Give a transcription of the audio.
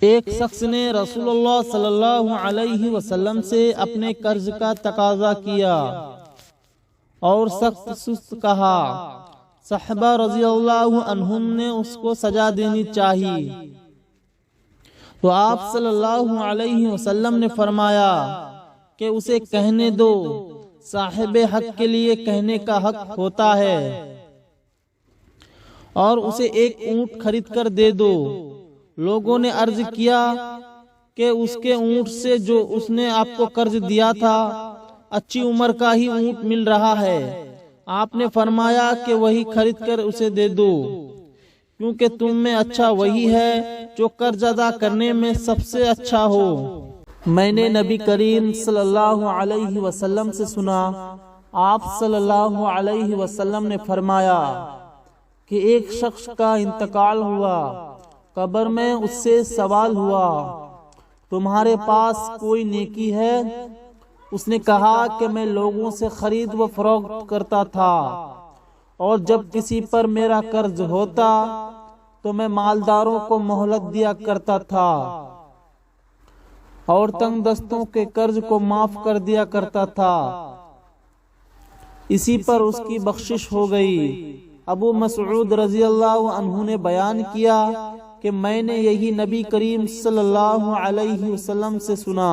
ایک شخص نے رسول اللہ صلی اللہ علیہ وسلم سے اپنے قرض کا تقاضا کیا اور سخت سست کہا۔ صحابہ رضی اللہ عنہم نے اس کو سزا دینی چاہیے، تو آپ صلی اللہ علیہ وسلم نے فرمایا کہ اسے کہنے دو، صاحب حق کے لیے کہنے کا حق ہوتا ہے، اور اسے ایک اونٹ خرید کر دے دو۔ لوگوں نے عرض کیا کہ اس کے اونٹ سے جو اس نے آپ کو قرض دیا تھا اچھی عمر کا ہی اونٹ مل رہا ہے۔ آپ نے فرمایا کہ وہی خرید کر اسے دے دو، کیونکہ تم میں اچھا وہی ہے جو قرض ادا کرنے میں سب سے اچھا ہو۔ میں نے نبی کریم صلی اللہ علیہ وسلم سے سنا، آپ صلی اللہ علیہ وسلم نے فرمایا کہ ایک شخص کا انتقال ہوا، قبر میں اس سے سوال ہوا، تمہارے پاس کوئی نیکی ہے؟ اس نے کہا کہ میں لوگوں سے خرید و فروخت کرتا تھا، اور جب کسی پر میرا قرض ہوتا تو میں مالداروں کو مہلت دیا کرتا تھا اور تنگ دستوں کے قرض کو معاف کر دیا کرتا تھا، اسی پر اس کی بخشش ہو گئی۔ ابو مسعود رضی اللہ عنہ نے بیان کیا کہ میں نے یہی نبی کریم صلی اللہ علیہ وسلم سے سنا۔